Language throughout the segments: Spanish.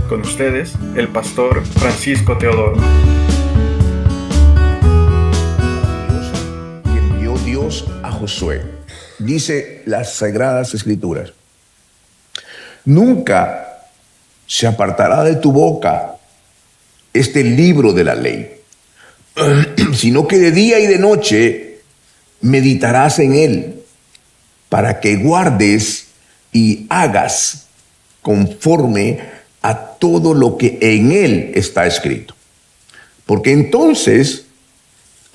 Con ustedes, el pastor Francisco Teodoro. Que envió Dios a Josué. Dice las Sagradas Escrituras: nunca se apartará de tu boca este libro de la ley, sino que de día y de noche meditarás en él, para que guardes y hagas conforme a todo lo que en él está escrito. Porque entonces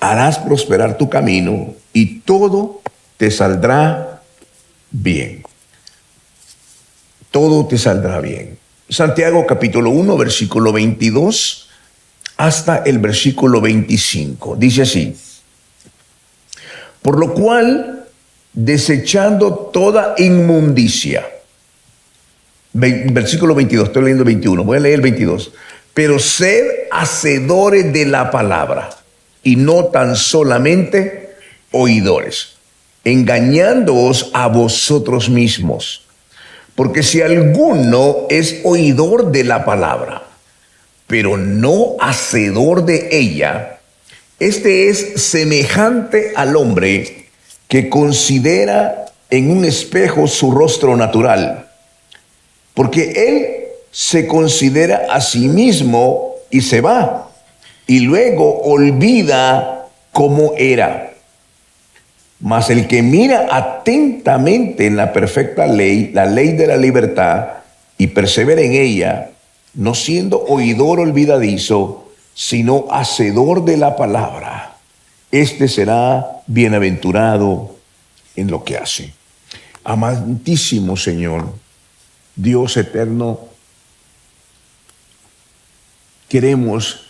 harás prosperar tu camino y todo te saldrá bien. Todo te saldrá bien. Santiago capítulo 1, versículo 22 hasta el versículo 25. Dice así: por lo cual, desechando toda inmundicia. Versículo 22, estoy leyendo 21, voy a leer el 22. Pero sed hacedores de la palabra y no tan solamente oidores, engañándoos a vosotros mismos. Porque si alguno es oidor de la palabra, pero no hacedor de ella, este es semejante al hombre que considera en un espejo su rostro natural, porque él se considera a sí mismo y se va, y luego olvida cómo era. Mas el que mira atentamente en la perfecta ley, la ley de la libertad, y persevera en ella, no siendo oidor olvidadizo, sino hacedor de la palabra, este será bienaventurado en lo que hace. Amantísimo Señor, Dios eterno, queremos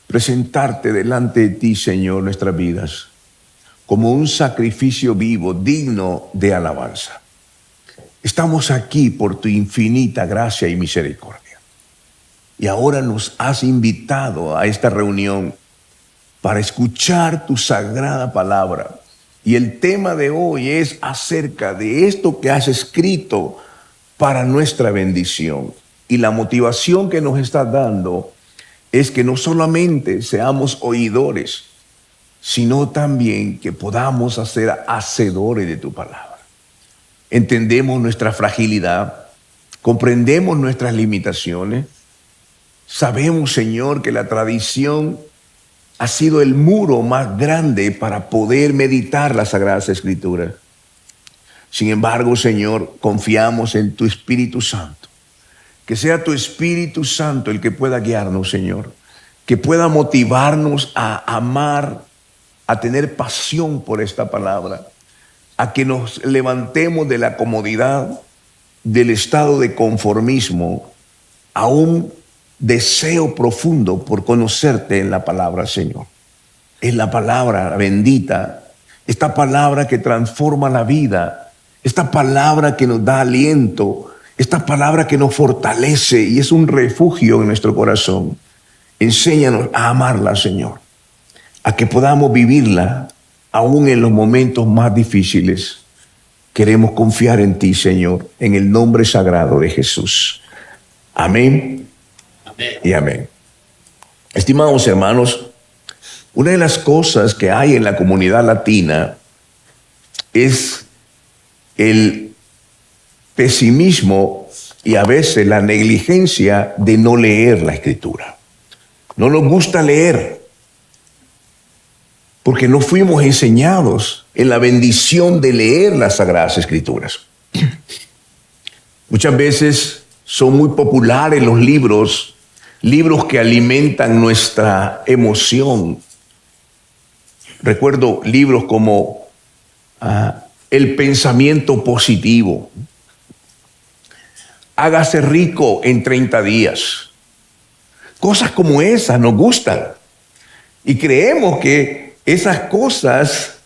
presentarte delante de ti, Señor, nuestras vidas como un sacrificio vivo, digno de alabanza. Estamos aquí por tu infinita gracia y misericordia. Y ahora nos has invitado a esta reunión para escuchar tu sagrada palabra. Y el tema de hoy es acerca de esto que has escrito para nuestra bendición. Y la motivación que nos estás dando es que no solamente seamos oidores, sino también que podamos ser hacedores de tu palabra. Entendemos nuestra fragilidad, comprendemos nuestras limitaciones. Sabemos, Señor, que la tradición ha sido el muro más grande para poder meditar las Sagradas Escrituras. Sin embargo, Señor, confiamos en tu Espíritu Santo. Que sea tu Espíritu Santo el que pueda guiarnos, Señor. Que pueda motivarnos a amar, a tener pasión por esta palabra. A que nos levantemos de la comodidad, del estado de conformismo, a un deseo profundo por conocerte en la palabra, Señor. Es la palabra bendita, esta palabra que transforma la vida, esta palabra que nos da aliento, esta palabra que nos fortalece y es un refugio en nuestro corazón. Enséñanos a amarla, Señor, a que podamos vivirla aún en los momentos más difíciles. Queremos confiar en ti, Señor, en el nombre sagrado de Jesús. Amén. Amén. Y amén. Estimados hermanos, una de las cosas que hay en la comunidad latina es el pesimismo y a veces la negligencia de no leer la Escritura. No nos gusta leer porque no fuimos enseñados en la bendición de leer las Sagradas Escrituras. Muchas veces son muy populares los libros que alimentan nuestra emoción. Recuerdo libros como El pensamiento positivo, Hágase rico en 30 días. Cosas como esas nos gustan y creemos que esas cosas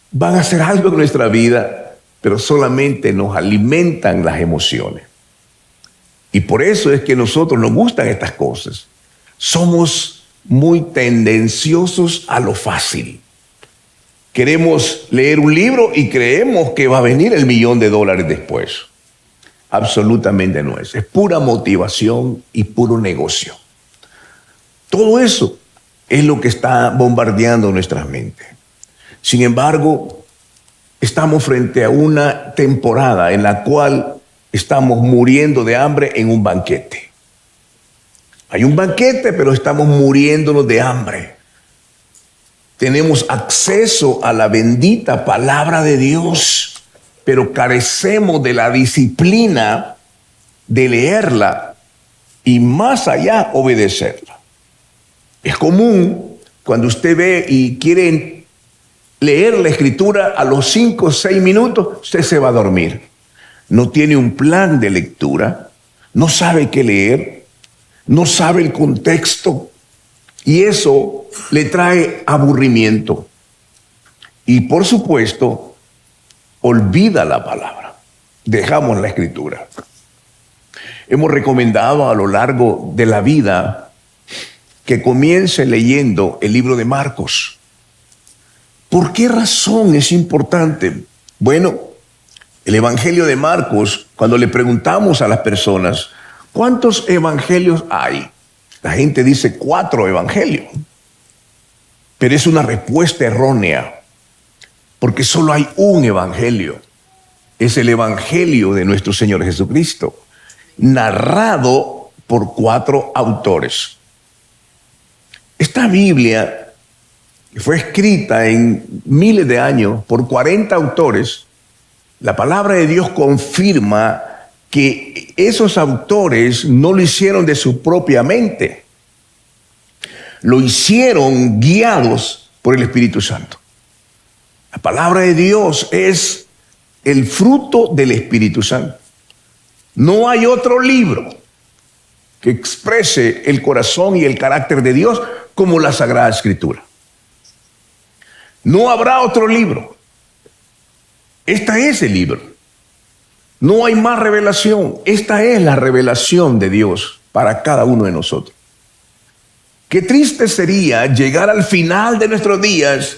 van a hacer algo en nuestra vida, pero solamente nos alimentan las emociones. Y por eso es que a nosotros nos gustan estas cosas. Somos muy tendenciosos a lo fácil. Queremos leer un libro y creemos que va a venir el $1,000,000 después. Absolutamente no es. Es pura motivación y puro negocio. Todo eso es lo que está bombardeando nuestras mentes. Sin embargo, estamos frente a una temporada en la cual estamos muriendo de hambre en un banquete. Hay un banquete, pero estamos muriéndonos de hambre. Tenemos acceso a la bendita palabra de Dios, pero carecemos de la disciplina de leerla y más allá obedecerla. Es común cuando usted ve y quiere leer la escritura a los 5 o 6 minutos, usted se va a dormir. No tiene un plan de lectura, no sabe qué leer, no sabe el contexto y eso le trae aburrimiento. Y por supuesto, olvida la palabra. Dejamos la escritura. Hemos recomendado a lo largo de la vida que comience leyendo el libro de Marcos. ¿Por qué razón es importante? Bueno, el Evangelio de Marcos, cuando le preguntamos a las personas, ¿cuántos evangelios hay? La gente dice 4 evangelios. Pero es una respuesta errónea, porque solo hay un evangelio. Es el evangelio de nuestro Señor Jesucristo, narrado por 4 autores. Esta Biblia fue escrita en miles de años por 40 autores. La palabra de Dios confirma que esos autores no lo hicieron de su propia mente. Lo hicieron guiados por el Espíritu Santo. La palabra de Dios es el fruto del Espíritu Santo. No hay otro libro que exprese el corazón y el carácter de Dios como la Sagrada Escritura. No habrá otro libro. Este es el libro. No hay más revelación. Esta es la revelación de Dios para cada uno de nosotros. Qué triste sería llegar al final de nuestros días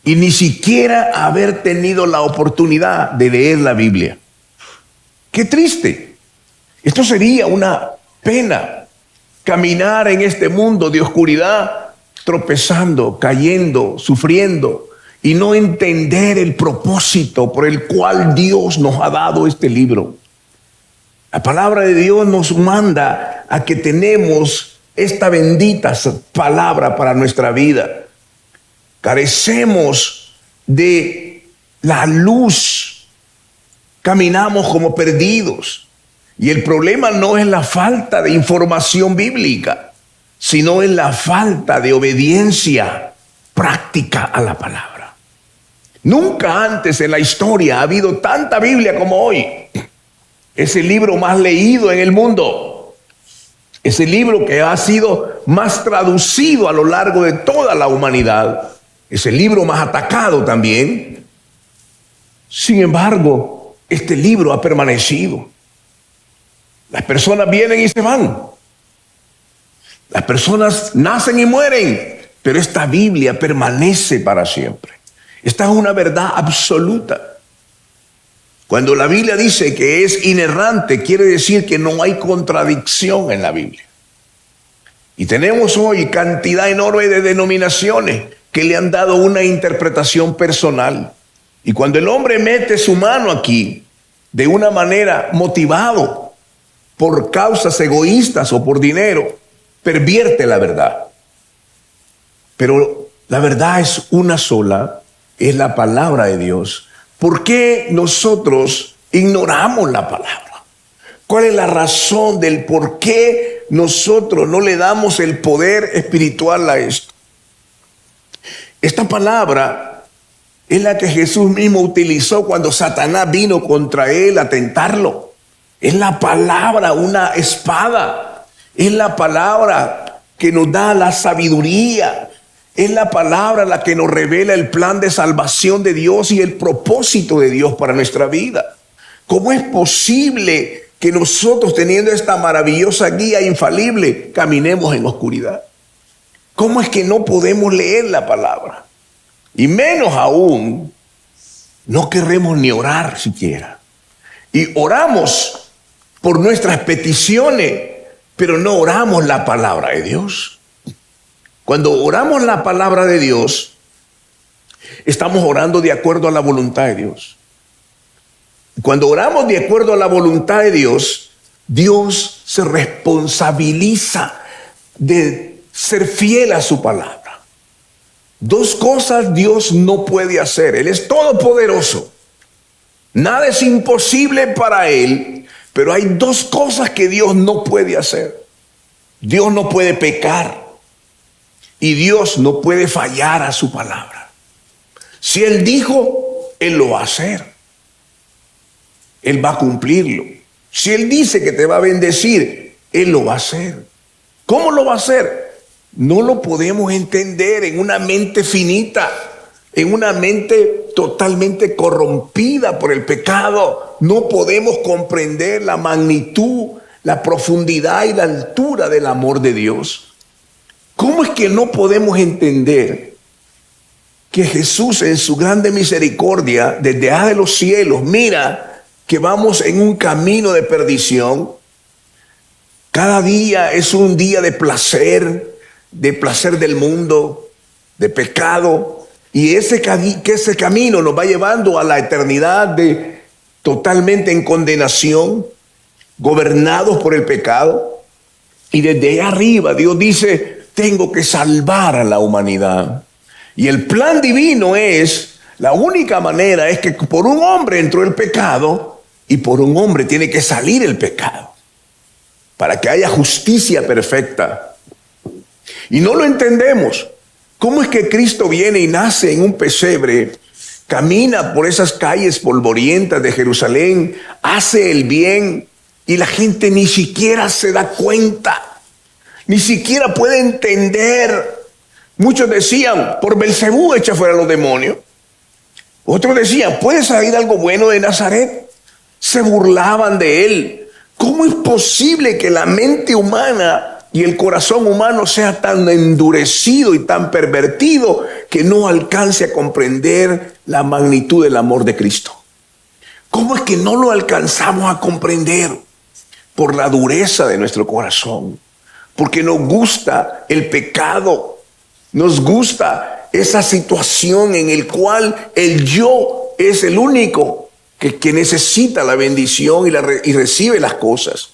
y ni siquiera haber tenido la oportunidad de leer la Biblia. Qué triste. Esto sería una pena. Caminar en este mundo de oscuridad, tropezando, cayendo, sufriendo y no entender el propósito por el cual Dios nos ha dado este libro. La palabra de Dios nos manda a que tenemos esta bendita palabra para nuestra vida. Carecemos de la luz. Caminamos como perdidos. Y el problema no es la falta de información bíblica, sino en la falta de obediencia práctica a la palabra. Nunca antes en la historia ha habido tanta Biblia como hoy. Es el libro más leído en el mundo. Es el libro que ha sido más traducido a lo largo de toda la humanidad. Es el libro más atacado también. Sin embargo, este libro ha permanecido. Las personas vienen y se van. Las personas nacen y mueren, pero esta Biblia permanece para siempre. Esta es una verdad absoluta. Cuando la Biblia dice que es inerrante, quiere decir que no hay contradicción en la Biblia. Y tenemos hoy cantidad enorme de denominaciones que le han dado una interpretación personal. Y cuando el hombre mete su mano aquí, de una manera motivado, por causas egoístas o por dinero, pervierte la verdad. Pero la verdad es una sola, es la palabra de Dios. ¿Por qué nosotros ignoramos la palabra? ¿Cuál es la razón del por qué nosotros no le damos el poder espiritual a esto? Esta palabra es la que Jesús mismo utilizó cuando Satanás vino contra él a tentarlo. Es la palabra, una espada. Es la palabra que nos da la sabiduría. Es la palabra la que nos revela el plan de salvación de Dios y el propósito de Dios para nuestra vida. ¿Cómo es posible que nosotros, teniendo esta maravillosa guía infalible, caminemos en oscuridad? ¿Cómo es que no podemos leer la palabra? Y menos aún, no queremos ni orar siquiera. Y oramos por nuestras peticiones, pero no oramos la palabra de Dios. Cuando oramos la palabra de Dios, estamos orando de acuerdo a la voluntad de Dios. Cuando oramos de acuerdo a la voluntad de Dios, Dios se responsabiliza de ser fiel a su palabra. Dos cosas Dios no puede hacer. Él es todopoderoso. Nada es imposible para Él, pero hay dos cosas que Dios no puede hacer. Dios no puede pecar y Dios no puede fallar a su palabra. Si Él dijo, Él lo va a hacer. Él va a cumplirlo. Si Él dice que te va a bendecir, Él lo va a hacer. ¿Cómo lo va a hacer? No lo podemos entender en una mente finita, en una mente totalmente corrompida por el pecado. No podemos comprender la magnitud, la profundidad y la altura del amor de Dios. ¿Cómo es que no podemos entender que Jesús en su grande misericordia, desde allá de los cielos, mira que vamos en un camino de perdición? Cada día es un día de placer del mundo, de pecado, y ese camino nos va llevando a la eternidad totalmente en condenación, gobernados por el pecado. Y desde ahí arriba Dios dice, tengo que salvar a la humanidad. Y el plan divino es, la única manera es que por un hombre entró el pecado y por un hombre tiene que salir el pecado, para que haya justicia perfecta. Y no lo entendemos. ¿Cómo es que Cristo viene y nace en un pesebre, camina por esas calles polvorientas de Jerusalén, hace el bien y la gente ni siquiera se da cuenta, ni siquiera puede entender? Muchos decían, por Belcebú echa fuera los demonios. Otros decían, ¿puede salir algo bueno de Nazaret? Se burlaban de él. ¿Cómo es posible que la mente humana y el corazón humano sea tan endurecido y tan pervertido que no alcance a comprender la magnitud del amor de Cristo? ¿Cómo es que no lo alcanzamos a comprender? Por la dureza de nuestro corazón, porque nos gusta el pecado, nos gusta esa situación en el cual el yo es el único que necesita la bendición y recibe las cosas.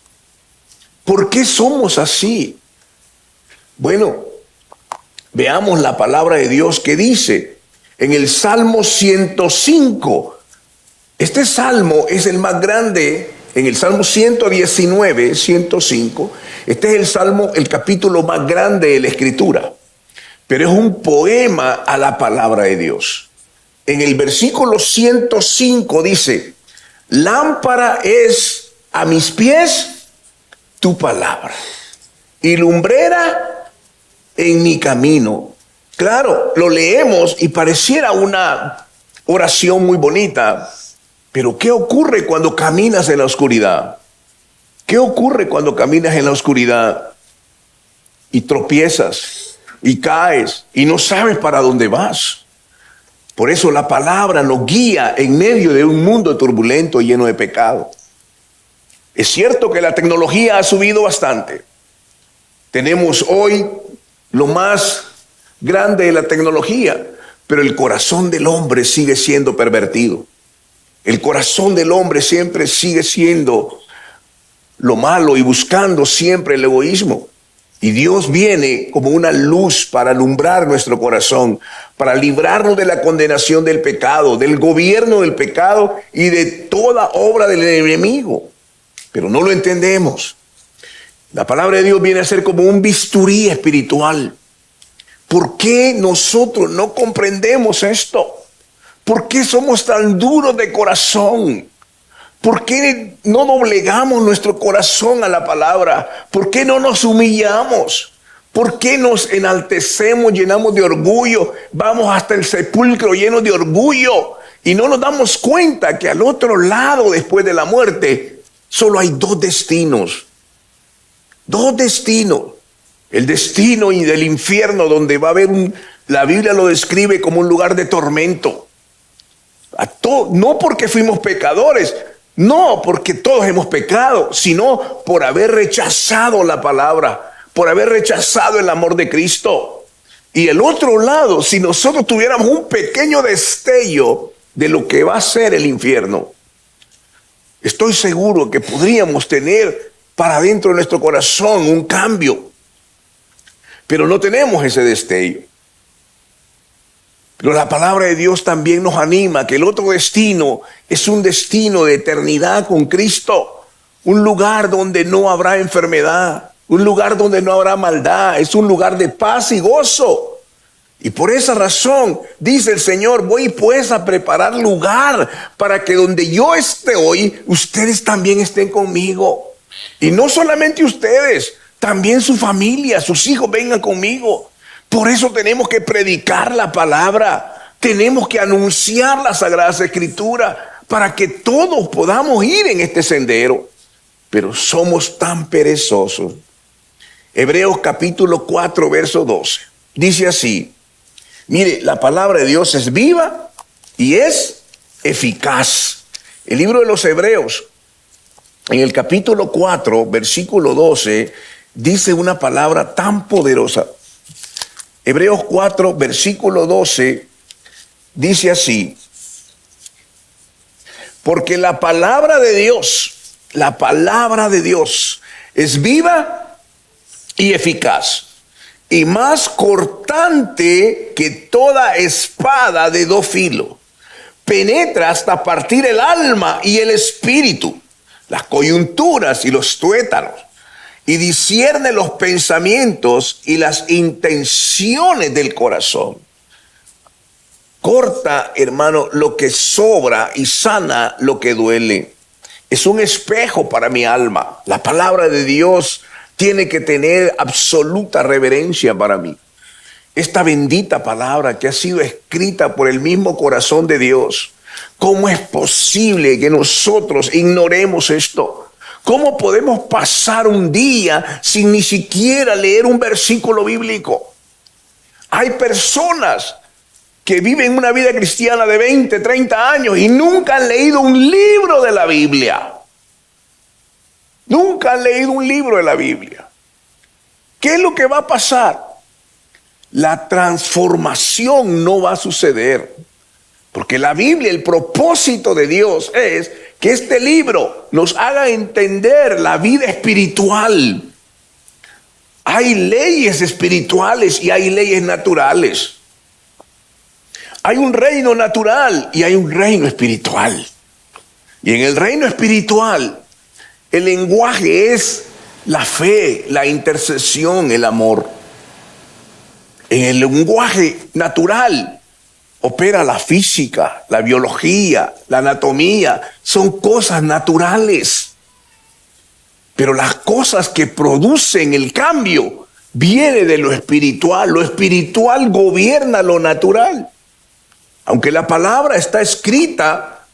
¿Por qué somos así? Bueno, veamos la palabra de Dios que dice en el Salmo 105. Este salmo es el más grande. En el Salmo 119, 105, este es el salmo, el capítulo más grande de la Escritura, pero es un poema a la palabra de Dios. En el versículo 105 dice, lámpara es a mis pies tu palabra y lumbrera en mi camino. Claro, lo leemos y pareciera una oración muy bonita. Pero ¿qué ocurre cuando caminas en la oscuridad? ¿Qué ocurre cuando caminas en la oscuridad y tropiezas y caes y no sabes para dónde vas? Por eso la palabra nos guía en medio de un mundo turbulento y lleno de pecado. Es cierto que la tecnología ha subido bastante. Tenemos hoy lo más grande de la tecnología, pero el corazón del hombre sigue siendo pervertido. El corazón del hombre siempre sigue siendo lo malo y buscando siempre el egoísmo. Y Dios viene como una luz para alumbrar nuestro corazón, para librarnos de la condenación del pecado, del gobierno del pecado y de toda obra del enemigo. Pero no lo entendemos. La palabra de Dios viene a ser como un bisturí espiritual. ¿Por qué nosotros no comprendemos esto? ¿Por qué somos tan duros de corazón? ¿Por qué no doblegamos nuestro corazón a la palabra? ¿Por qué no nos humillamos? ¿Por qué nos enaltecemos, llenamos de orgullo? Vamos hasta el sepulcro llenos de orgullo y no nos damos cuenta que al otro lado, después de la muerte, solo hay dos destinos. Dos destinos. El destino y del infierno, donde va a haber la Biblia lo describe como un lugar de tormento. No porque fuimos pecadores, No porque todos hemos pecado, sino por haber rechazado la palabra, por haber rechazado el amor de Cristo. Y el otro lado, si nosotros tuviéramos un pequeño destello de lo que va a ser el infierno, estoy seguro que podríamos tener para dentro de nuestro corazón un cambio. Pero no tenemos ese destello. Pero la palabra de Dios también nos anima que el otro destino es un destino de eternidad con Cristo. Un lugar donde no habrá enfermedad, un lugar donde no habrá maldad, es un lugar de paz y gozo. Y por esa razón, dice el Señor, voy pues a preparar lugar para que donde yo esté hoy, ustedes también estén conmigo. Y no solamente ustedes, también su familia, sus hijos vengan conmigo. Por eso tenemos que predicar la palabra, tenemos que anunciar las Sagradas Escrituras para que todos podamos ir en este sendero. Pero somos tan perezosos. Hebreos capítulo 4, verso 12. Dice así, mire, la palabra de Dios es viva y es eficaz. El libro de los Hebreos, en el capítulo 4, versículo 12, dice una palabra tan poderosa. Hebreos 4, versículo 12, dice así, porque la palabra de Dios es viva y eficaz, y más cortante que toda espada de dos filos, penetra hasta partir el alma y el espíritu, las coyunturas y los tuétanos, y discierne los pensamientos y las intenciones del corazón. Corta, hermano, lo que sobra y sana lo que duele. Es un espejo para mi alma. La palabra de Dios tiene que tener absoluta reverencia para mí. Esta bendita palabra que ha sido escrita por el mismo corazón de Dios. ¿Cómo es posible que nosotros ignoremos esto? ¿Cómo podemos pasar un día sin ni siquiera leer un versículo bíblico? Hay personas que viven una vida cristiana de 20, 30 años y nunca han leído un libro de la Biblia. Nunca han leído un libro de la Biblia. ¿Qué es lo que va a pasar? La transformación no va a suceder. Porque la Biblia, el propósito de Dios es que este libro nos haga entender la vida espiritual. Hay leyes espirituales y hay leyes naturales. Hay un reino natural y hay un reino espiritual. Y en el reino espiritual, el lenguaje es la fe, la intercesión, el amor. En el lenguaje natural opera la física, la biología, la anatomía. Son cosas naturales. Pero las cosas que producen el cambio viene de lo espiritual. Lo espiritual gobierna lo natural. Aunque la palabra está escrita,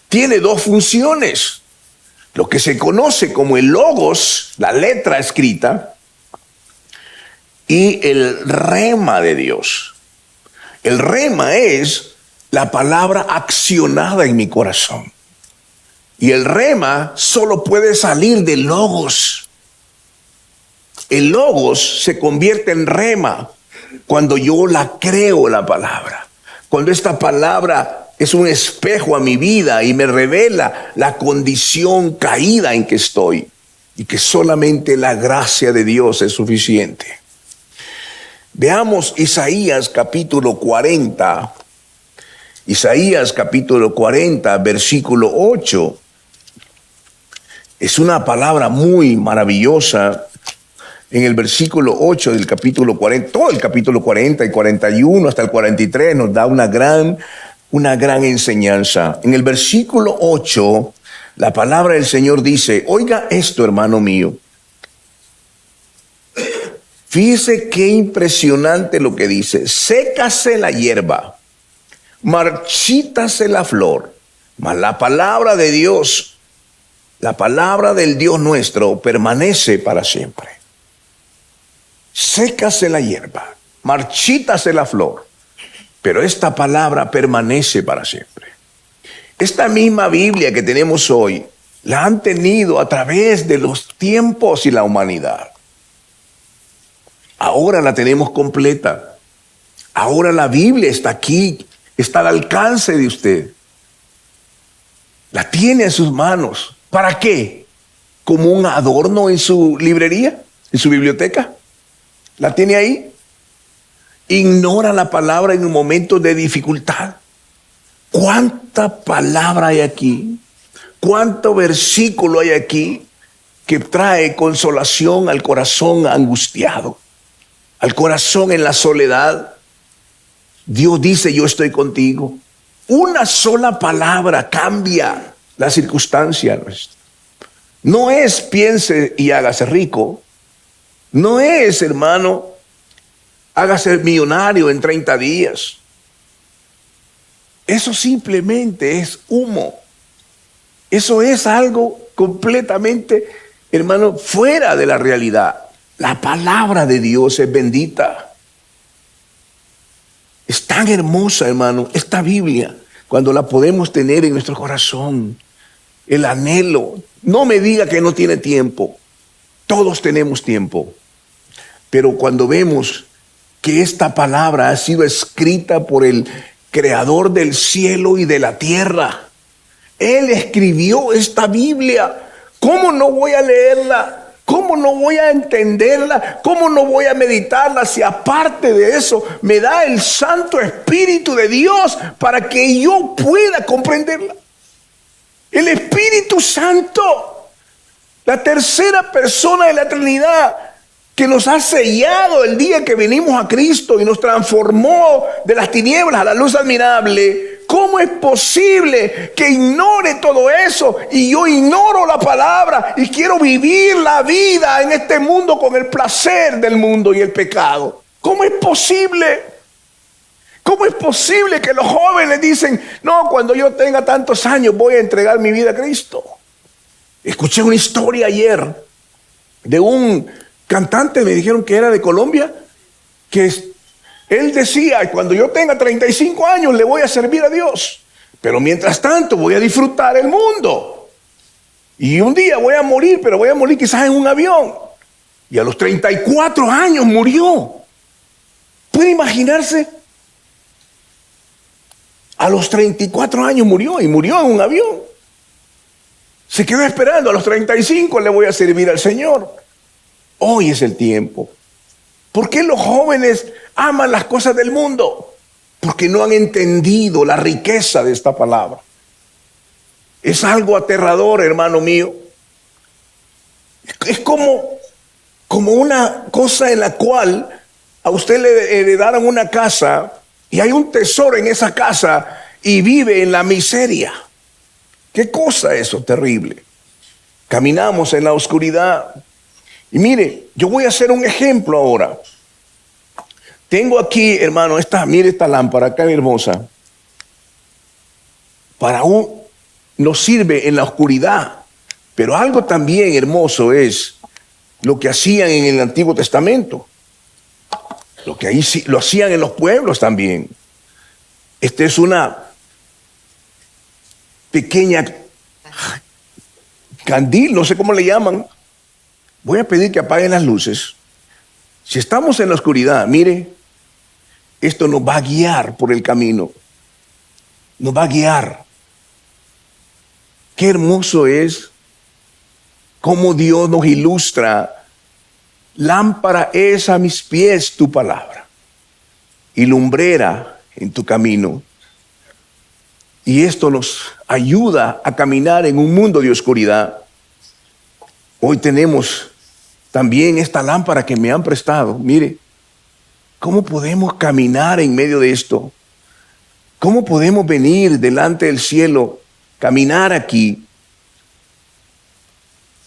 tiene dos funciones. Lo que se conoce como el logos, la letra escrita, y el rema de Dios. El rema es la palabra accionada en mi corazón. Y el rema solo puede salir del logos. El logos se convierte en rema cuando yo la creo la palabra. Cuando esta palabra es un espejo a mi vida y me revela la condición caída en que estoy. Y que solamente la gracia de Dios es suficiente. Veamos Isaías capítulo 40. Isaías capítulo 40, versículo 8. Es una palabra muy maravillosa. En el versículo 8 del capítulo 40, todo el capítulo 40 y 41 hasta el 43 nos da una gran enseñanza. En el versículo 8, la palabra del Señor dice, oiga esto, hermano mío. Fíjese qué impresionante lo que dice. Sécase la hierba, marchítase la flor, mas la palabra de Dios, la palabra del Dios nuestro permanece para siempre. Sécase la hierba, marchítase la flor, pero esta palabra permanece para siempre. Esta misma Biblia que tenemos hoy, la han tenido a través de los tiempos y la humanidad. Ahora la tenemos completa. Ahora la Biblia está aquí, está al alcance de usted. La tiene en sus manos. ¿Para qué? ¿Como un adorno en su librería, en su biblioteca? ¿La tiene ahí? Ignora la palabra en un momento de dificultad. ¿Cuánta palabra hay aquí? ¿Cuánto versículo hay aquí que trae consolación al corazón angustiado, al corazón en la soledad? Dios dice, yo estoy contigo. Una sola palabra cambia la circunstancia nuestra. No es piense y hágase rico. No es, hermano, hágase millonario en 30 días. Eso simplemente es humo. Eso es algo completamente, hermano, fuera de la realidad. La palabra de Dios es bendita. Es tan hermosa, hermano, esta Biblia, cuando la podemos tener en nuestro corazón. El anhelo. No me diga que no tiene tiempo. Todos tenemos tiempo. Pero cuando vemos que esta palabra ha sido escrita por el Creador del cielo y de la tierra, Él escribió esta Biblia. ¿Cómo no voy a leerla? ¿Cómo no voy a entenderla? ¿Cómo no voy a meditarla si aparte de eso me da el Santo Espíritu de Dios para que yo pueda comprenderla? El Espíritu Santo, la tercera persona de la Trinidad, que nos ha sellado el día que venimos a Cristo y nos transformó de las tinieblas a la luz admirable. ¿Cómo es posible que ignore todo eso y yo ignoro la palabra y quiero vivir la vida en este mundo con el placer del mundo y el pecado? ¿Cómo es posible? ¿Cómo es posible que los jóvenes dicen, no, cuando yo tenga tantos años voy a entregar mi vida a Cristo? Escuché una historia ayer de un cantante, me dijeron que era de Colombia, que él decía, cuando yo tenga 35 años le voy a servir a Dios, pero mientras tanto voy a disfrutar el mundo. Y un día voy a morir, pero voy a morir quizás en un avión. Y a los 34 años murió. ¿Puede imaginarse? A los 34 años murió y murió en un avión. Se quedó esperando, a los 35 le voy a servir al Señor. Hoy es el tiempo. ¿Por qué los jóvenes aman las cosas del mundo? Porque no han entendido la riqueza de esta palabra. Es algo aterrador, hermano mío. Es como una cosa en la cual a usted le heredaron una casa y hay un tesoro en esa casa y vive en la miseria. ¿Qué cosa es eso terrible? Caminamos en la oscuridad. Y mire, yo voy a hacer un ejemplo ahora. Tengo aquí, hermano, mire esta lámpara, acá hermosa. Nos sirve en la oscuridad. Pero algo también hermoso es lo que hacían en el Antiguo Testamento. Lo que ahí lo hacían en los pueblos también. Esta es una pequeña candil, no sé cómo le llaman. Voy a pedir que apaguen las luces. Si estamos en la oscuridad, mire, esto nos va a guiar por el camino. Nos va a guiar. Qué hermoso es cómo Dios nos ilustra. Lámpara es a mis pies tu palabra y lumbrera en tu camino. Y esto nos ayuda a caminar en un mundo de oscuridad. Hoy tenemos también esta lámpara que me han prestado. Mire, ¿cómo podemos caminar en medio de esto? ¿Cómo podemos venir delante del cielo, caminar aquí?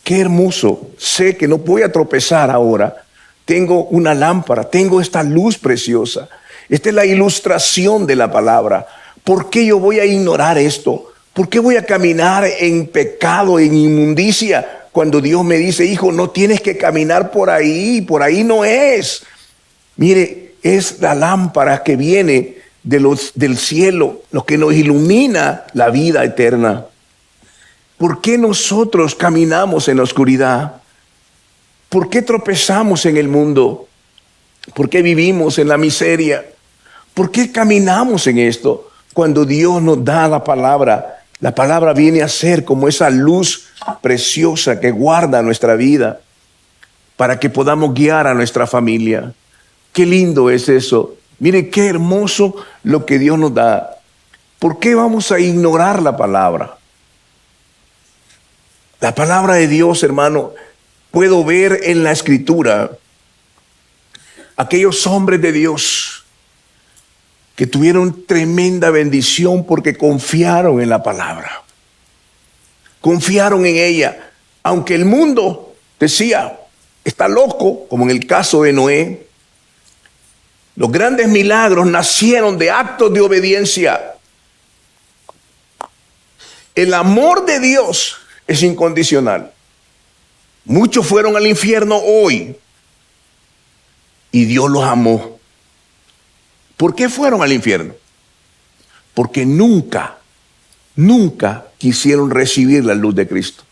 Qué hermoso. Sé que no voy a tropezar ahora. Tengo una lámpara, tengo esta luz preciosa. Esta es la ilustración de la palabra. ¿Por qué yo voy a ignorar esto? ¿Por qué voy a caminar en pecado, en inmundicia? Cuando Dios me dice, hijo, no tienes que caminar por ahí no es. Mire, es la lámpara que viene del cielo, lo que nos ilumina la vida eterna. ¿Por qué nosotros caminamos en la oscuridad? ¿Por qué tropezamos en el mundo? ¿Por qué vivimos en la miseria? ¿Por qué caminamos en esto? Cuando Dios nos da la palabra viene a ser como esa luz preciosa que guarda nuestra vida para que podamos guiar a nuestra familia. Qué lindo es eso. Mire qué hermoso lo que Dios nos da. ¿Por qué vamos a ignorar la palabra? La palabra de Dios, hermano, puedo ver en la Escritura aquellos hombres de Dios que tuvieron tremenda bendición porque confiaron en la palabra. Confiaron en ella. Aunque el mundo decía, está loco, como en el caso de Noé, los grandes milagros nacieron de actos de obediencia. El amor de Dios es incondicional. Muchos fueron al infierno hoy y Dios los amó. ¿Por qué fueron al infierno? Porque nunca quisieron recibir la luz de Cristo.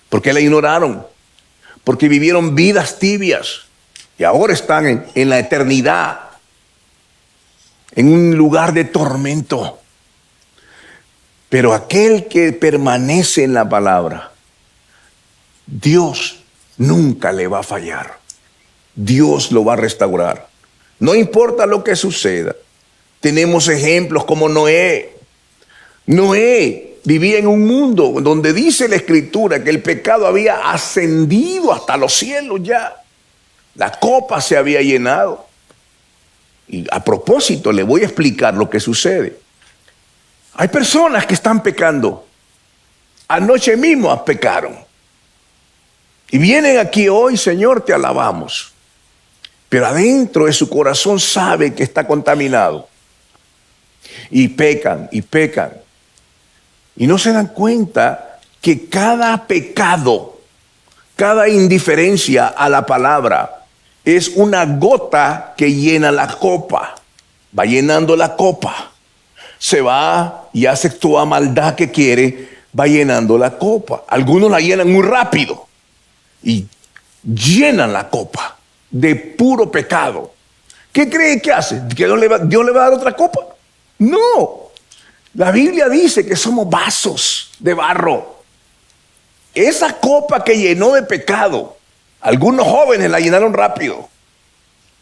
Porque la ignoraron. Porque vivieron vidas tibias. Y ahora están en la eternidad. En un lugar de tormento. Pero aquel que permanece en la palabra, Dios nunca le va a fallar. Dios lo va a restaurar. No importa lo que suceda. Tenemos ejemplos como Noé. Noé vivía en un mundo donde dice la Escritura que el pecado había ascendido hasta los cielos ya. La copa se había llenado. Y a propósito, le voy a explicar lo que sucede. Hay personas que están pecando. Anoche mismo pecaron. Y vienen aquí hoy, Señor, te alabamos. Pero adentro de su corazón sabe que está contaminado. Y pecan, y pecan. Y no se dan cuenta que cada pecado, cada indiferencia a la palabra, es una gota que llena la copa. Va llenando la copa. Se va y hace toda maldad que quiere, va llenando la copa. Algunos la llenan muy rápido y llenan la copa de puro pecado. ¿Qué cree que hace? ¿Que Dios le va a dar otra copa? No. La Biblia dice que somos vasos de barro. Esa copa que llenó de pecado, algunos jóvenes la llenaron rápido,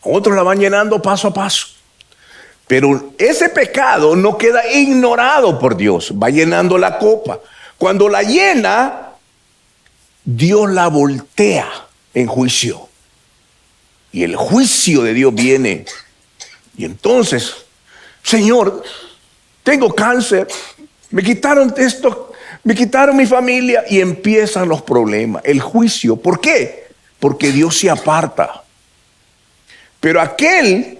otros la van llenando paso a paso. Pero ese pecado no queda ignorado por Dios, va llenando la copa. Cuando la llena, Dios la voltea en juicio. Y el juicio de Dios viene. Y entonces, Señor, tengo cáncer, me quitaron esto, me quitaron mi familia, y empiezan los problemas, el juicio. ¿Por qué? Porque Dios se aparta. Pero aquel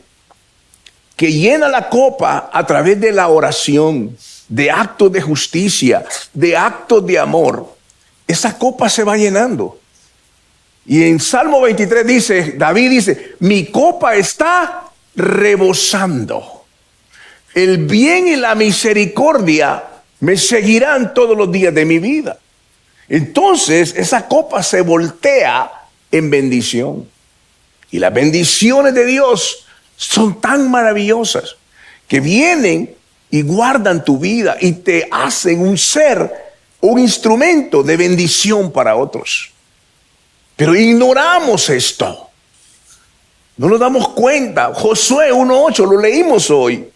que llena la copa a través de la oración, de actos de justicia, de actos de amor, esa copa se va llenando. Y en Salmo 23 dice, David dice, mi copa está rebosando. El bien y la misericordia me seguirán todos los días de mi vida. Entonces esa copa se voltea en bendición. Y las bendiciones de Dios son tan maravillosas que vienen y guardan tu vida y te hacen un ser, un instrumento de bendición para otros. Pero ignoramos esto. No nos damos cuenta. Josué 1:8, lo leímos hoy.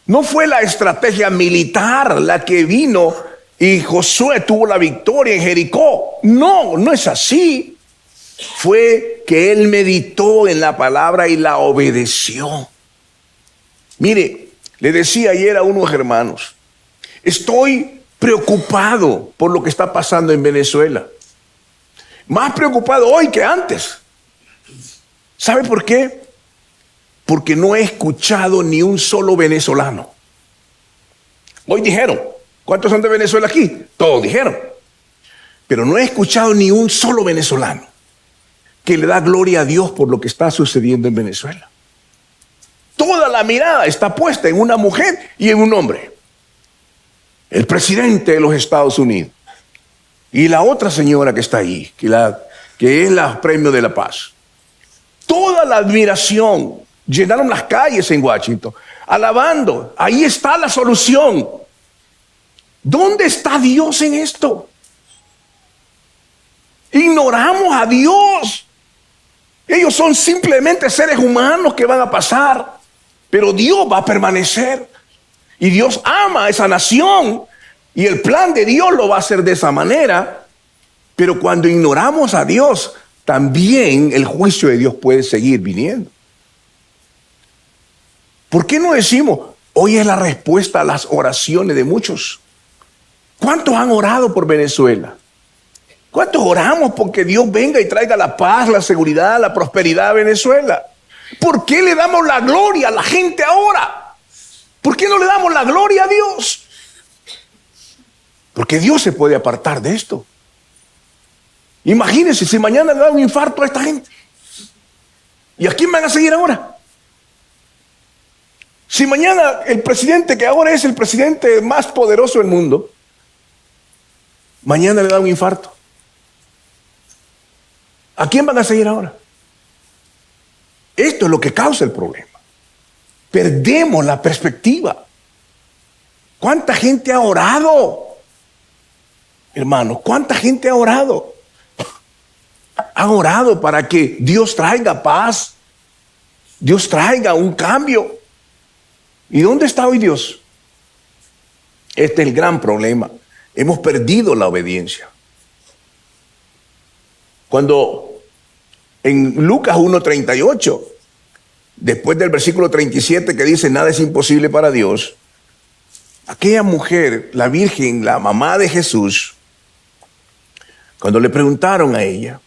No fue la estrategia militar la que vino y Josué tuvo la victoria en Jericó. No, no es así. Fue que él meditó en la palabra y la obedeció. Mire, le decía ayer a unos hermanos, estoy preocupado por lo que está pasando en Venezuela. Más preocupado hoy que antes. ¿Sabe por qué? Porque no he escuchado ni un solo venezolano. Hoy dijeron, ¿cuántos son de Venezuela aquí? Todos dijeron. Pero no he escuchado ni un solo venezolano que le da gloria a Dios por lo que está sucediendo en Venezuela. toda la mirada está puesta en una mujer y en un hombre. El presidente de los Estados Unidos y la otra señora que está ahí, que es la Premio de la Paz. Toda la admiración, llenaron las calles en Washington, alabando. Ahí está la solución. ¿Dónde está Dios en esto? Ignoramos a Dios. Ellos son simplemente seres humanos que van a pasar, pero Dios va a permanecer. Y Dios ama a esa nación y el plan de Dios lo va a hacer de esa manera. Pero cuando ignoramos a Dios, también el juicio de Dios puede seguir viniendo. ¿Por qué no decimos, hoy es la respuesta a las oraciones de muchos? ¿Cuántos han orado por Venezuela? ¿Cuántos oramos porque Dios venga y traiga la paz, la seguridad, la prosperidad a Venezuela? ¿Por qué le damos la gloria a la gente ahora? ¿Por qué no le damos la gloria a Dios? Porque Dios se puede apartar de esto. Imagínense si mañana le da un infarto a esta gente. ¿Y a quién van a seguir ahora? Si mañana el presidente, que ahora es el presidente más poderoso del mundo, mañana le da un infarto, ¿a quién van a seguir ahora? Esto es lo que causa el problema. Perdemos la perspectiva. ¿Cuánta gente ha orado? Hermanos, ¿cuánta gente ha orado? Han orado para que Dios traiga paz, Dios traiga un cambio. ¿Y dónde está hoy Dios? Este es el gran problema. Hemos perdido la obediencia. Cuando en Lucas 1:38, después del versículo 37 que dice nada es imposible para Dios, aquella mujer, la Virgen, la mamá de Jesús, cuando le preguntaron a ella,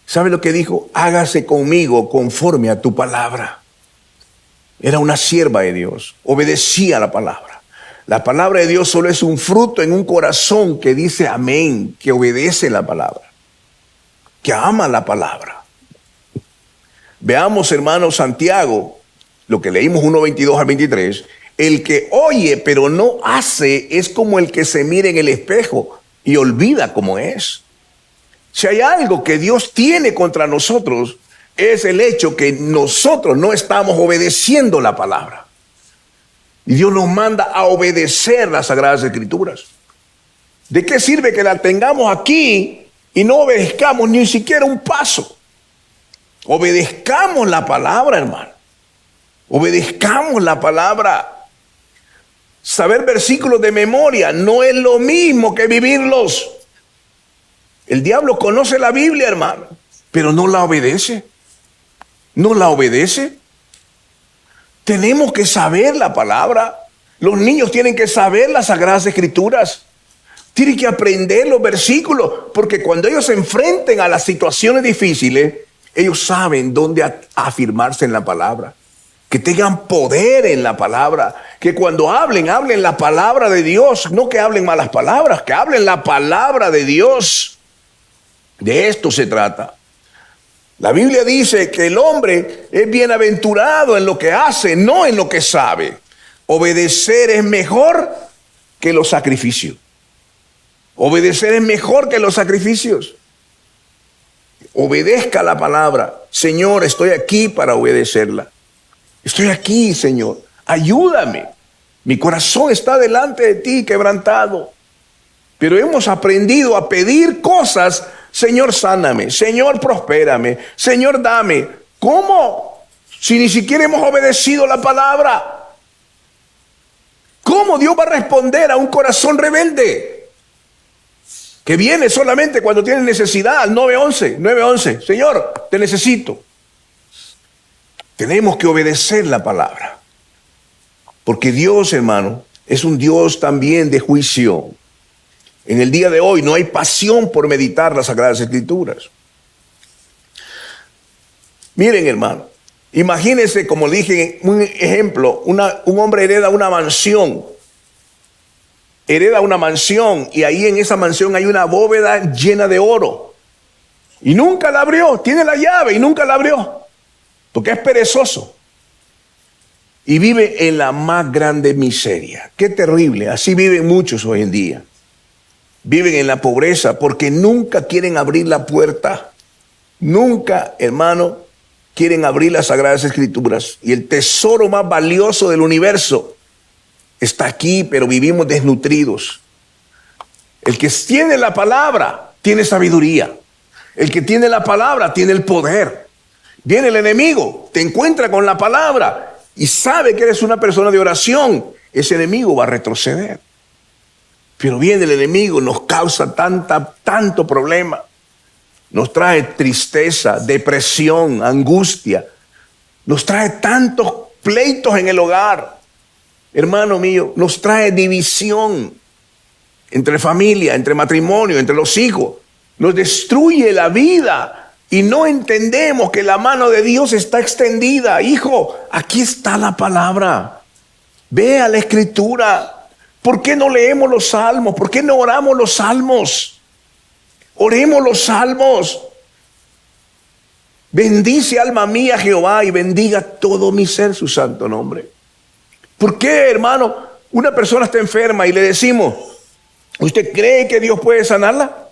¿sabe lo que dijo? Hágase conmigo conforme a tu palabra. Era una sierva de Dios, obedecía la palabra. La palabra de Dios solo es un fruto en un corazón que dice amén, que obedece la palabra, que ama la palabra. Veamos, hermanos, Santiago, lo que leímos 1:22 al 23. El que oye pero no hace es como el que se mira en el espejo y olvida cómo es. Si hay algo que Dios tiene contra nosotros, es el hecho que nosotros no estamos obedeciendo la palabra. Y Dios nos manda a obedecer las Sagradas Escrituras. ¿De qué sirve que la tengamos aquí y no obedezcamos ni siquiera un paso? Obedezcamos la palabra, hermano. Obedezcamos la palabra. Saber versículos de memoria no es lo mismo que vivirlos. El diablo conoce la Biblia, hermano, pero no la obedece. No la obedece. Tenemos que saber la palabra. Los niños tienen que saber las Sagradas Escrituras. Tienen que aprender los versículos, porque cuando ellos se enfrenten a las situaciones difíciles, ellos saben dónde afirmarse en la palabra. Que tengan poder en la palabra. Que cuando hablen la palabra de Dios. No que hablen malas palabras, que hablen la palabra de Dios. De esto se trata. La Biblia dice que el hombre es bienaventurado en lo que hace, no en lo que sabe. Obedecer es mejor que los sacrificios. Obedecer es mejor que los sacrificios. Obedezca la palabra. Señor, estoy aquí para obedecerla. Estoy aquí, Señor. Ayúdame. Mi corazón está delante de ti, quebrantado. Pero hemos aprendido a pedir cosas. Señor, sáname. Señor, prospérame. Señor, dame. ¿Cómo? Si ni siquiera hemos obedecido la palabra. ¿Cómo Dios va a responder a un corazón rebelde? Que viene solamente cuando tiene necesidad, al 911. Señor, te necesito. Tenemos que obedecer la palabra. Porque Dios, hermano, es un Dios también de juicio. En el día de hoy no hay pasión por meditar las Sagradas Escrituras. Miren, hermano, imagínense, como dije, un ejemplo, un hombre hereda una mansión. Hereda una mansión y ahí en esa mansión hay una bóveda llena de oro. Y nunca la abrió, tiene la llave y nunca la abrió, porque es perezoso. y vive en la más grande miseria. Qué terrible, así viven muchos hoy en día. Viven en la pobreza porque nunca quieren abrir la puerta. Nunca, hermano, quieren abrir las Sagradas Escrituras. Y el tesoro más valioso del universo está aquí, pero vivimos desnutridos. El que tiene la palabra tiene sabiduría. El que tiene la palabra tiene el poder. Viene el enemigo, te encuentra con la palabra y sabe que eres una persona de oración. Ese enemigo va a retroceder. Pero viene el enemigo, nos causa tanto problema. Nos trae tristeza, depresión, angustia. Nos trae tantos pleitos en el hogar. Hermano mío, nos trae división entre familia, entre matrimonio, entre los hijos. Nos destruye la vida y no entendemos que la mano de Dios está extendida. Hijo, aquí está la palabra. Ve a la Escritura. ¿Por qué no leemos los salmos? ¿Por qué no oramos los salmos? Oremos los salmos. Bendice, alma mía, Jehová, y bendiga todo mi ser su santo nombre. ¿Por qué, hermano, una persona está enferma y le decimos, ¿usted cree que Dios puede sanarla?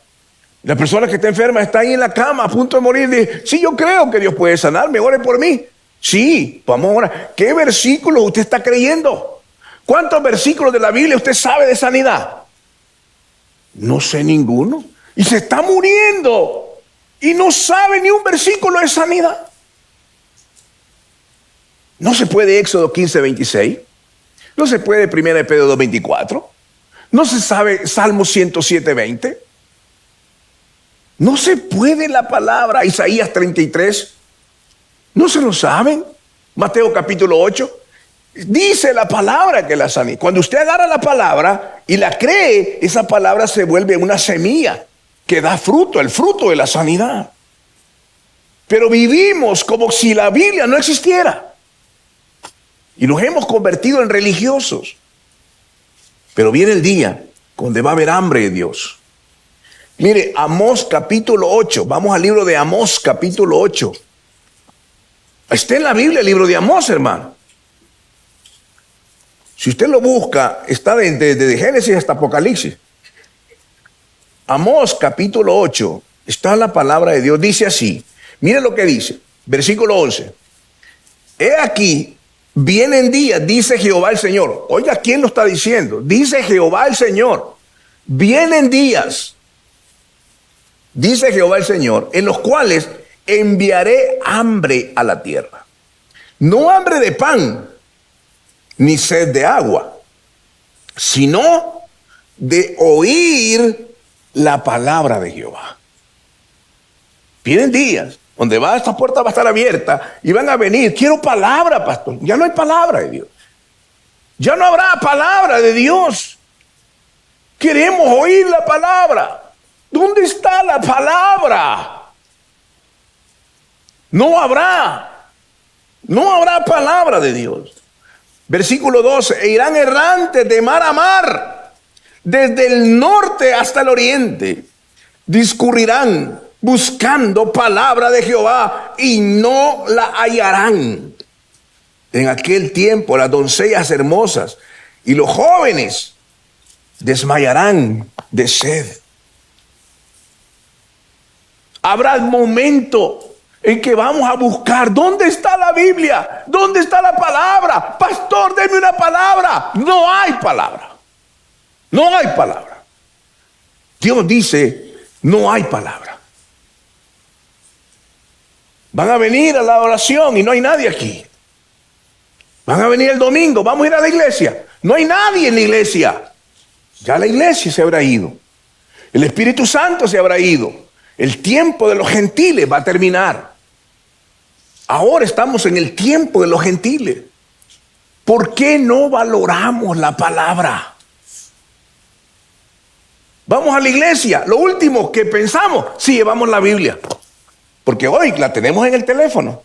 La persona que está enferma está ahí en la cama a punto de morir y dice, sí, yo creo que Dios puede sanarme, ore por mí. Sí, vamos a orar. ¿Qué versículos usted está creyendo? ¿Cuántos versículos de la Biblia usted sabe de sanidad? No sé ninguno. Y se está muriendo y no sabe ni un versículo de sanidad. No se puede Éxodo 15:26. No se puede 1 Pedro 2:24. No se sabe Salmo 107:20. No se puede la palabra Isaías 33. No se lo saben. Mateo capítulo 8. Dice la palabra que la sana. Cuando usted agarra la palabra y la cree, esa palabra se vuelve una semilla que da fruto, el fruto de la sanidad. Pero vivimos como si la Biblia no existiera. Y nos hemos convertido en religiosos. Pero viene el día donde va a haber hambre de Dios. Mire, Amós capítulo 8. Vamos al libro de Amós capítulo 8. Está en la Biblia el libro de Amós, hermano. Si usted lo busca, está desde Génesis hasta Apocalipsis. Amós capítulo 8. Está la palabra de Dios. Dice así. Mire lo que dice. Versículo 11. He aquí, vienen días, dice Jehová el Señor. Oiga, ¿quién lo está diciendo? Dice Jehová el Señor. Vienen días, dice Jehová el Señor, en los cuales enviaré hambre a la tierra. No hambre de pan, ni sed de agua, sino de oír la palabra de Jehová. Vienen días donde esta puerta va a estar abierta y van a venir. Quiero palabra, pastor. Ya no hay palabra de Dios. Ya no habrá palabra de Dios. Queremos oír la palabra. ¿Dónde está la palabra? No habrá palabra de Dios. Versículo 12, e irán errantes de mar a mar, desde el norte hasta el oriente, discurrirán buscando palabra de Jehová y no la hallarán. En aquel tiempo las doncellas hermosas y los jóvenes desmayarán de sed. Habrá el momento en que vamos a buscar, ¿dónde está la Biblia? ¿Dónde está la palabra? Pastor, deme una palabra. No hay palabra. No hay palabra. Dios dice, no hay palabra. Van a venir a la oración y no hay nadie aquí. Van a venir el domingo, vamos a ir a la iglesia. No hay nadie en la iglesia. Ya la iglesia se habrá ido. El Espíritu Santo se habrá ido. El tiempo de los gentiles va a terminar. Ahora estamos en el tiempo de los gentiles. ¿Por qué no valoramos la palabra? Vamos a la iglesia. Lo último que pensamos, sí, llevamos la Biblia. Porque hoy la tenemos en el teléfono.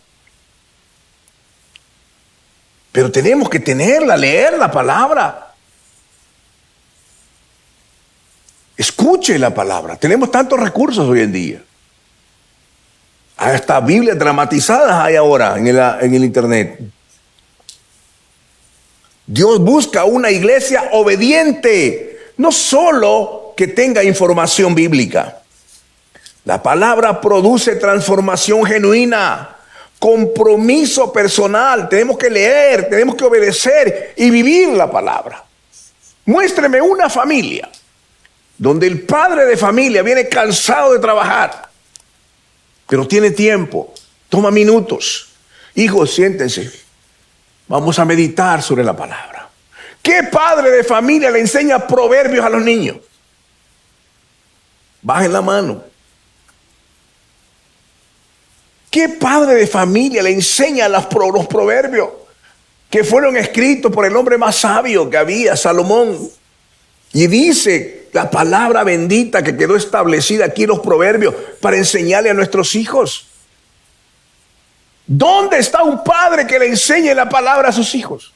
Pero tenemos que tenerla, leer la palabra. Escuche la palabra. Tenemos tantos recursos hoy en día. Hasta Biblias dramatizadas hay ahora en el internet. Dios busca una iglesia obediente, no solo que tenga información bíblica. La palabra produce transformación genuina, compromiso personal. Tenemos que leer, tenemos que obedecer y vivir la palabra. Muéstreme una familia donde el padre de familia viene cansado de trabajar, pero tiene tiempo, toma minutos. Hijos, siéntense, vamos a meditar sobre la palabra. ¿Qué padre de familia le enseña proverbios a los niños? Bajen la mano. ¿Qué padre de familia le enseña los proverbios que fueron escritos por el hombre más sabio que había, Salomón? Y dice la palabra bendita que quedó establecida aquí en los proverbios para enseñarle a nuestros hijos. ¿Dónde está un padre que le enseñe la palabra a sus hijos?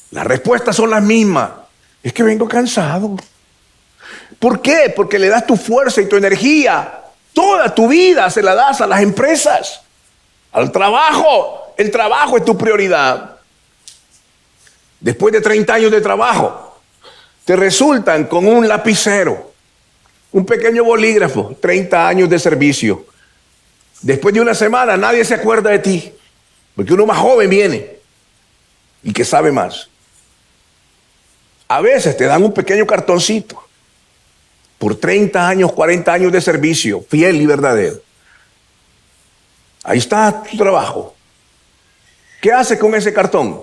Las respuestas son las mismas. Es que vengo cansado. ¿Por qué? Porque le das tu fuerza y tu energía. Toda tu vida se la das a las empresas, al trabajo. El trabajo es tu prioridad. Después de 30 años de trabajo, te resultan con un lapicero, un pequeño bolígrafo, 30 años de servicio. Después de una semana nadie se acuerda de ti, porque uno más joven viene y que sabe más. A veces te dan un pequeño cartoncito por 30 años, 40 años de servicio, fiel y verdadero. Ahí está tu trabajo. ¿Qué haces con ese cartón?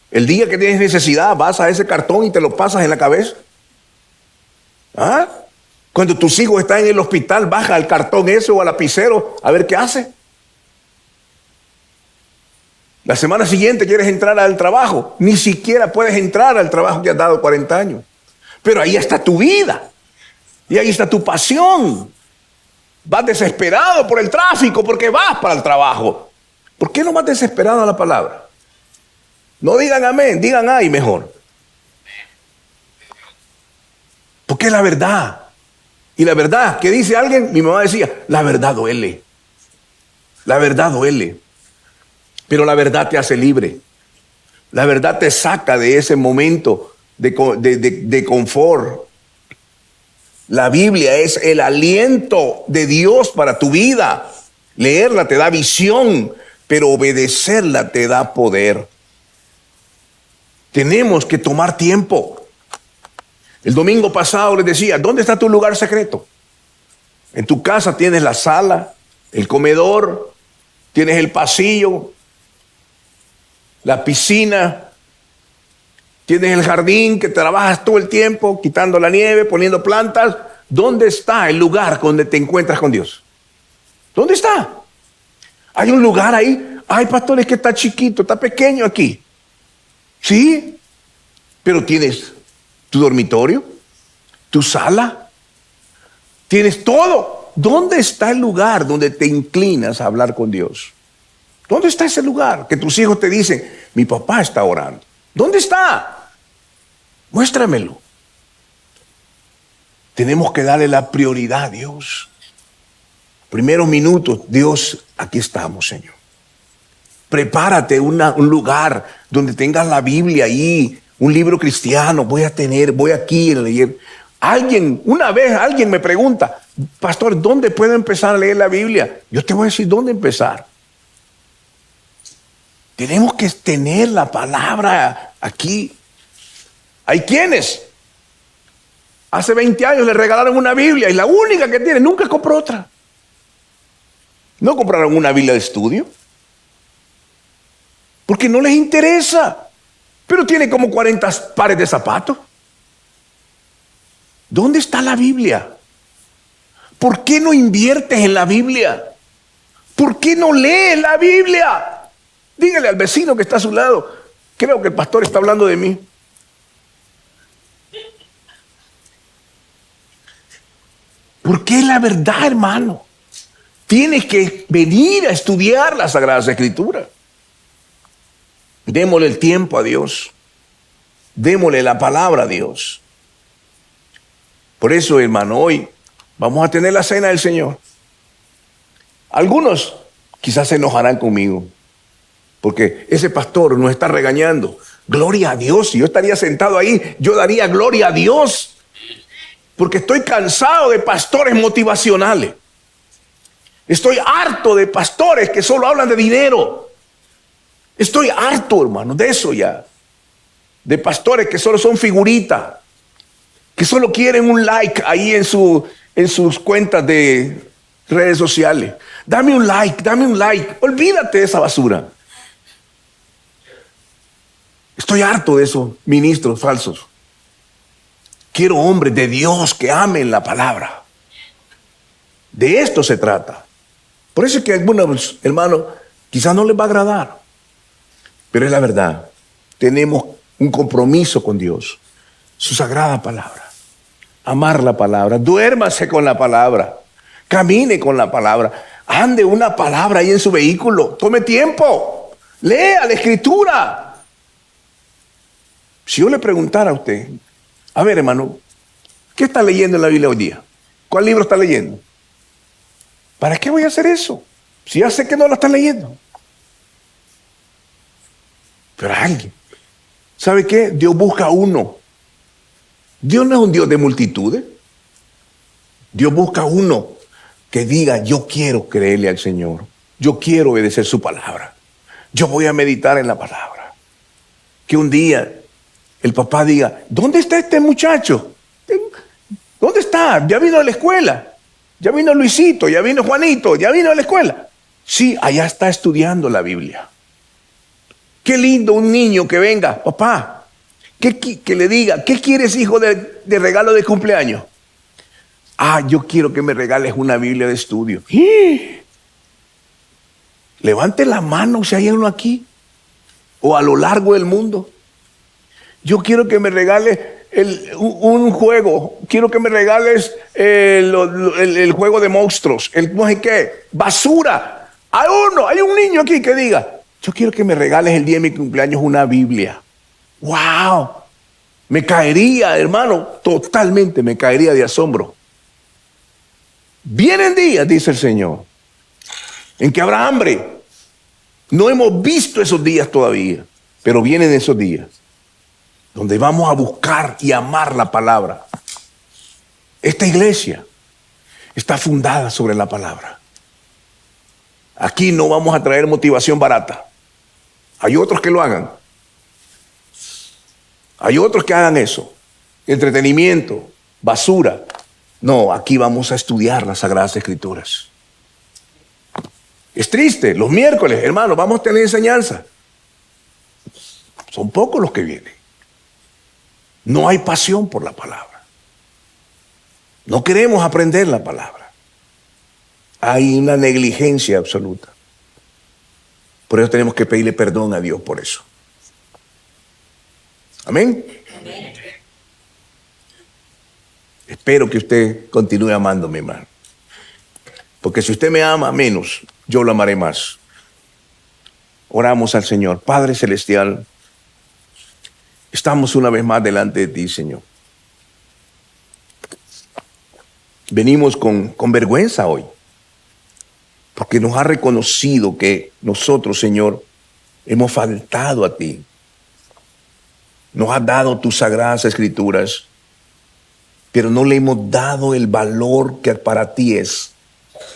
El día que tienes necesidad, vas a ese cartón y te lo pasas en la cabeza. ¿Ah? Cuando tus hijos están en el hospital, baja al cartón ese o al lapicero a ver qué hace. La semana siguiente quieres entrar al trabajo. Ni siquiera puedes entrar al trabajo que has dado 40 años. Pero ahí está tu vida. Y ahí está tu pasión. Vas desesperado por el tráfico porque vas para el trabajo. ¿Por qué no vas desesperado a la palabra? No digan amén, digan ay mejor. Porque es la verdad. Y la verdad, ¿qué dice alguien? Mi mamá decía, la verdad duele. La verdad duele. Pero la verdad te hace libre. La verdad te saca de ese momento de confort. La Biblia es el aliento de Dios para tu vida. Leerla te da visión, pero obedecerla te da poder. Tenemos que tomar tiempo. El domingo pasado les decía, ¿dónde está tu lugar secreto? En tu casa tienes la sala, el comedor, tienes el pasillo, la piscina, tienes el jardín que trabajas todo el tiempo, quitando la nieve, poniendo plantas. ¿Dónde está el lugar donde te encuentras con Dios? ¿Dónde está? Hay un lugar ahí. Ay, pastor, es que está chiquito, está pequeño aquí. Sí, pero tienes tu dormitorio, tu sala, tienes todo. ¿Dónde está el lugar donde te inclinas a hablar con Dios? ¿Dónde está ese lugar que tus hijos te dicen, mi papá está orando? ¿Dónde está? Muéstramelo. Tenemos que darle la prioridad a Dios. Primeros minutos, Dios, aquí estamos, Señor. Prepárate un lugar donde tengas la Biblia ahí, un libro cristiano. Voy aquí a leer. Una vez alguien me pregunta, pastor, ¿dónde puedo empezar a leer la Biblia? Yo te voy a decir dónde empezar. Tenemos que tener la palabra aquí. Hay quienes hace 20 años le regalaron una Biblia y la única que tiene, nunca compró otra. No compraron una Biblia de estudio porque no les interesa, pero tiene como 40 pares de zapatos. ¿Dónde está la Biblia? ¿Por qué no inviertes en la Biblia? ¿Por qué no lees la Biblia? Dígale al vecino que está a su lado, creo que el pastor está hablando de mí. Porque es la verdad, hermano. Tienes que venir a estudiar las Sagradas Escrituras. Démosle el tiempo a Dios. Démosle la palabra a Dios. Por eso, hermano, hoy vamos a tener la cena del Señor. Algunos quizás se enojarán conmigo, porque ese pastor nos está regañando. Gloria a Dios, si yo estaría sentado ahí, yo daría gloria a Dios, porque estoy cansado de pastores motivacionales. Estoy harto de pastores que solo hablan de dinero. Estoy harto, hermano, de eso ya. De pastores que solo son figuritas, que solo quieren un like ahí en sus cuentas de redes sociales. Dame un like, dame un like. Olvídate de esa basura. Estoy harto de esos ministros falsos. Quiero hombres de Dios que amen la palabra. De esto se trata. Por eso es que a algunos hermanos quizás no les va a agradar, pero es la verdad. Tenemos un compromiso con Dios, su sagrada palabra. Amar la palabra, duérmase con la palabra, camine con la palabra, ande una palabra ahí en su vehículo, tome tiempo, lea la escritura. Si yo le preguntara a usted, a ver, hermano, ¿qué está leyendo en la Biblia hoy día? ¿Cuál libro está leyendo? ¿Para qué voy a hacer eso? Si ya sé que no la están leyendo. Pero alguien, ¿sabe qué? Dios busca a uno. Dios no es un Dios de multitudes. Dios busca a uno que diga, yo quiero creerle al Señor. Yo quiero obedecer su palabra. Yo voy a meditar en la palabra. Que un día el papá diga, ¿dónde está este muchacho? ¿Dónde está? Ya vino a la escuela. Ya vino Luisito, ya vino Juanito, ya vino a la escuela. Sí, allá está estudiando la Biblia. Qué lindo un niño que venga, papá, que le diga, ¿qué quieres, hijo, de regalo de cumpleaños? Yo quiero que me regales una Biblia de estudio. ¡Sí! Levante la mano si hay uno aquí o a lo largo del mundo. Yo quiero que me regales un juego. Quiero que me regales el juego de monstruos. El no sé qué. Basura. Hay un niño aquí que diga, yo quiero que me regales el día de mi cumpleaños una Biblia. ¡Wow! Me caería, hermano, totalmente me caería de asombro. Vienen días, dice el Señor, en que habrá hambre. No hemos visto esos días todavía, pero vienen esos días donde vamos a buscar y amar la palabra. Esta iglesia está fundada sobre la palabra. Aquí no vamos a traer motivación barata. Hay otros que lo hagan. Hay otros que hagan eso. Entretenimiento, basura. No, aquí vamos a estudiar las Sagradas Escrituras. Es triste, los miércoles, hermanos, vamos a tener enseñanza. Son pocos los que vienen. No hay pasión por la palabra. No queremos aprender la palabra. Hay una negligencia absoluta. Por eso tenemos que pedirle perdón a Dios por eso. Amén. Amén. Espero que usted continúe amándome, hermano. Porque si usted me ama menos, yo lo amaré más. Oramos al Señor. Padre Celestial, estamos una vez más delante de ti, Señor. Venimos con vergüenza hoy, porque nos ha reconocido que nosotros, Señor, hemos faltado a ti. Nos has dado tus sagradas escrituras, pero no le hemos dado el valor que para ti es.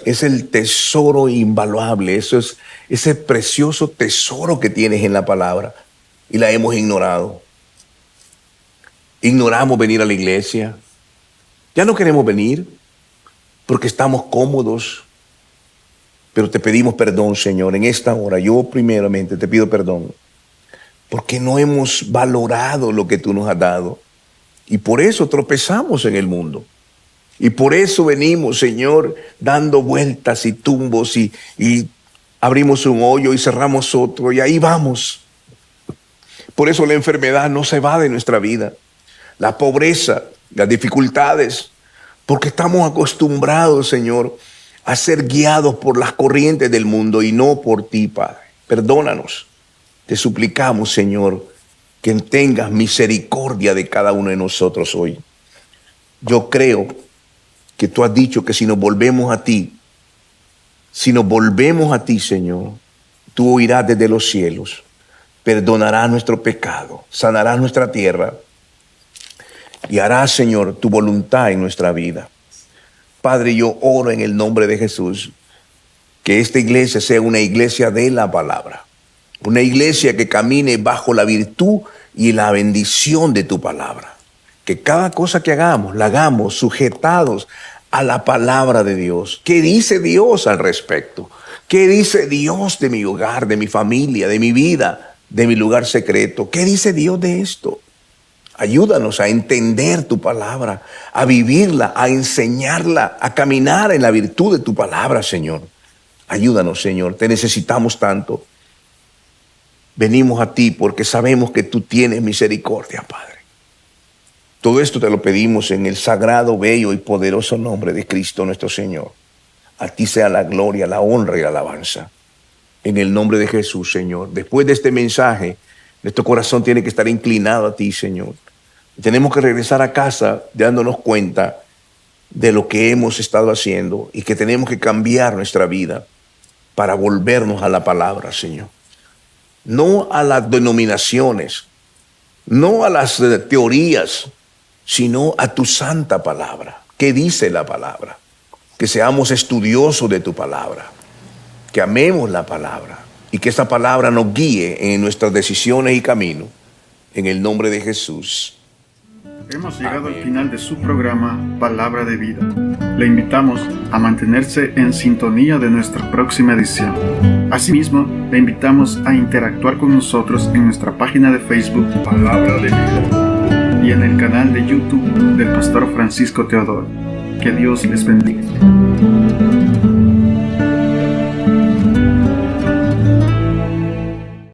Es el tesoro invaluable, eso es ese precioso tesoro que tienes en la palabra y la hemos ignorado. Ignoramos venir a la iglesia. Ya no queremos venir porque estamos cómodos. Pero te pedimos perdón, Señor, en esta hora. Yo primeramente te pido perdón porque no hemos valorado lo que tú nos has dado. Y por eso tropezamos en el mundo. Y por eso venimos, Señor, dando vueltas y tumbos y abrimos un hoyo y cerramos otro y ahí vamos. Por eso la enfermedad no se va de nuestra vida. La pobreza, las dificultades, porque estamos acostumbrados, Señor, a ser guiados por las corrientes del mundo y no por ti, Padre. Perdónanos. Te suplicamos, Señor, que tengas misericordia de cada uno de nosotros hoy. Yo creo que tú has dicho que si nos volvemos a ti, Señor, Tú oirás desde los cielos, perdonarás nuestro pecado, sanarás nuestra tierra y harás, Señor, tu voluntad en nuestra vida. Padre, yo oro en el nombre de Jesús que esta iglesia sea una iglesia de la palabra, una iglesia que camine bajo la virtud y la bendición de tu palabra. Que cada cosa que hagamos, la hagamos sujetados a la palabra de Dios. ¿Qué dice Dios al respecto? ¿Qué dice Dios de mi hogar, de mi familia, de mi vida, de mi lugar secreto? ¿Qué dice Dios de esto? Ayúdanos a entender tu palabra, a vivirla, a enseñarla, a caminar en la virtud de tu palabra, Señor. Ayúdanos, Señor, te necesitamos tanto. Venimos a ti porque sabemos que tú tienes misericordia, Padre. Todo esto te lo pedimos en el sagrado, bello y poderoso nombre de Cristo nuestro Señor. A ti sea la gloria, la honra y la alabanza. En el nombre de Jesús, Señor. Después de este mensaje, nuestro corazón tiene que estar inclinado a ti, Señor. Tenemos que regresar a casa dándonos cuenta de lo que hemos estado haciendo y que tenemos que cambiar nuestra vida para volvernos a la palabra, Señor. No a las denominaciones, no a las teorías, sino a tu santa palabra. ¿Qué dice la palabra? Que seamos estudiosos de tu palabra, que amemos la palabra y que esta palabra nos guíe en nuestras decisiones y caminos. En el nombre de Jesús. Hemos llegado al final de su programa Palabra de Vida. Le invitamos a mantenerse en sintonía de nuestra próxima edición. Asimismo, le invitamos a interactuar con nosotros en nuestra página de Facebook Palabra de Vida y en el canal de YouTube del Pastor Francisco Teodoro. Que Dios les bendiga.